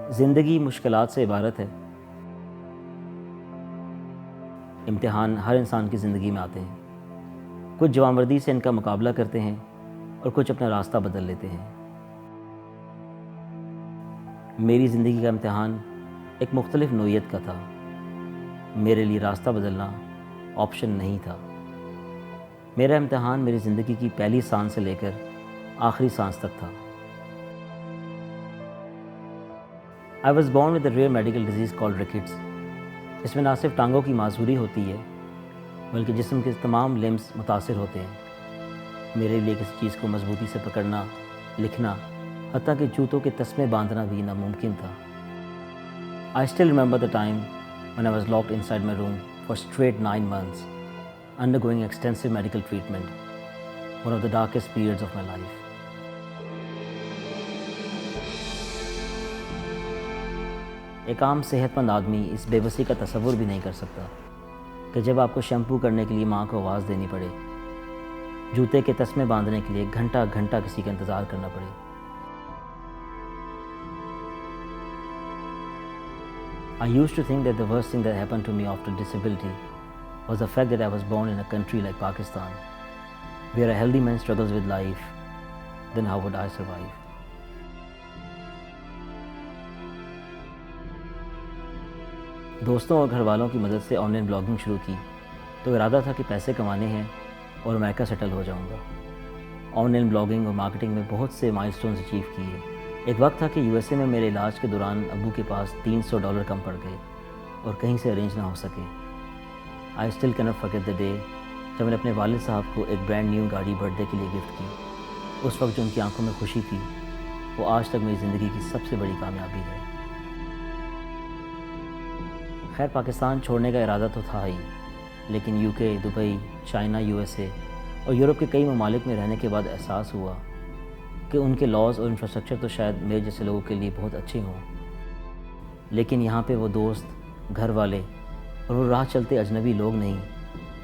زندگی مشکلات سے عبارت ہے۔ امتحان ہر انسان کی زندگی میں آتے ہیں، کچھ جوانمردی سے ان کا مقابلہ کرتے ہیں اور کچھ اپنا راستہ بدل لیتے ہیں۔ میری زندگی کا امتحان ایک مختلف نوعیت کا تھا۔ میرے لیے راستہ بدلنا آپشن نہیں تھا۔ میرا امتحان میری زندگی کی پہلی سانس سے لے کر آخری سانس تک تھا۔ I was born with a rare medical disease called rickets۔ اس میں نہ صرف ٹانگوں کی معذوری ہوتی ہے بلکہ جسم کے تمام لمبس متاثر ہوتے ہیں۔ میرے لیے کسی چیز کو مضبوطی سے پکڑنا، لکھنا، حتیٰ کہ جوتوں کے تسمے باندھنا بھی ناممکن تھا۔ I still remember the time when I was locked inside my room for straight 9 months, undergoing extensive medical treatment, one of the darkest periods of my life۔ ایک عام صحت مند آدمی اس بے بسی کا تصور بھی نہیں کر سکتا کہ جب آپ کو شیمپو کرنے کے لیے ماں کو آواز دینی پڑے، جوتے کے تسمے باندھنے کے لیے گھنٹہ گھنٹہ کسی کا انتظار کرنا پڑے۔ I used to think that the worst thing that happened to me after disability was the fact that I was born in a country like Pakistan, where a healthy man struggles with life. Then how would I survive? دوستوں اور گھر والوں کی مدد سے on line blogging شروع کی تو ارادہ تھا کہ پیسے کمانے ہیں اور امریکہ سیٹل ہو جاؤں گا۔ آن لائن بلاگنگ اور مارکیٹنگ میں بہت سے مائل سٹونز اچیو کیے۔ ایک وقت تھا کہ USA میں میرے علاج کے دوران ابو کے پاس $300 کم پڑ گئے اور کہیں سے ارینج نہ ہو سکے۔ I still cannot forget the day جب میں نے اپنے والد صاحب کو ایک برانڈ نیو گاڑی برتھ ڈے کے لیے گفٹ کی۔ اس وقت جو ان کی آنکھوں میں خوشی تھی وہ آج تک میری زندگی کی سب سے بڑی کامیابی ہے۔ خیر، پاکستان چھوڑنے کا ارادہ تو تھا ہی، لیکن UK، دبئی، چائنا، USA اور یورپ کے کئی ممالک میں رہنے کے بعد احساس ہوا کہ ان کے لاز اور انفراسٹرکچر تو شاید میرے جیسے لوگوں کے لیے بہت اچھے ہوں، لیکن یہاں پہ وہ دوست، گھر والے اور وہ راہ چلتے اجنبی لوگ نہیں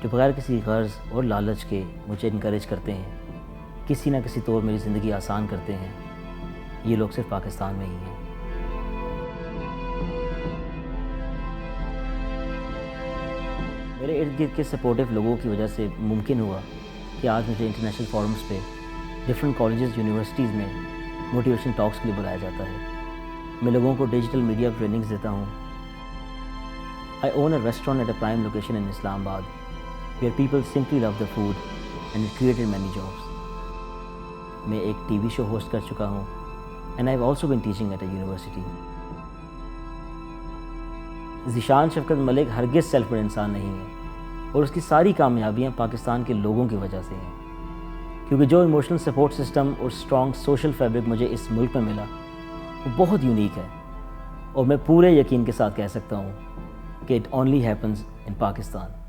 جو بغیر کسی غرض اور لالچ کے مجھے انکریج کرتے ہیں، کسی نہ کسی طور میری زندگی آسان کرتے ہیں۔ یہ لوگ صرف پاکستان میں ہی ہیں۔ میرے ارد گرد کے سپورٹیو لوگوں کی وجہ سے ممکن ہوا کہ آج مجھے انٹرنیشنل فورمز پہ ڈفرینٹ کالجز، یونیورسٹیز میں موٹیویشن ٹاکس کے لیے بلایا جاتا ہے۔ میں لوگوں کو ڈیجیٹل میڈیا ٹریننگز دیتا ہوں۔ I own a restaurant at a prime location in Islamabad where people simply love the food and it created many jobs۔ میں ایک TV شو ہوسٹ کر چکا ہوں and I've also been teaching at a university۔ Zeeshan شفقت ملک ہرگز self made انسان نہیں ہے اور اس کی ساری کامیابیاں پاکستان کے لوگوں کی وجہ سے ہیں، کیونکہ جو ایموشنل سپورٹ سسٹم اور اسٹرانگ سوشل فیبرک مجھے اس ملک میں ملا وہ بہت یونیک ہے، اور میں پورے یقین کے ساتھ کہہ سکتا ہوں کہ it only happens in Pakistan.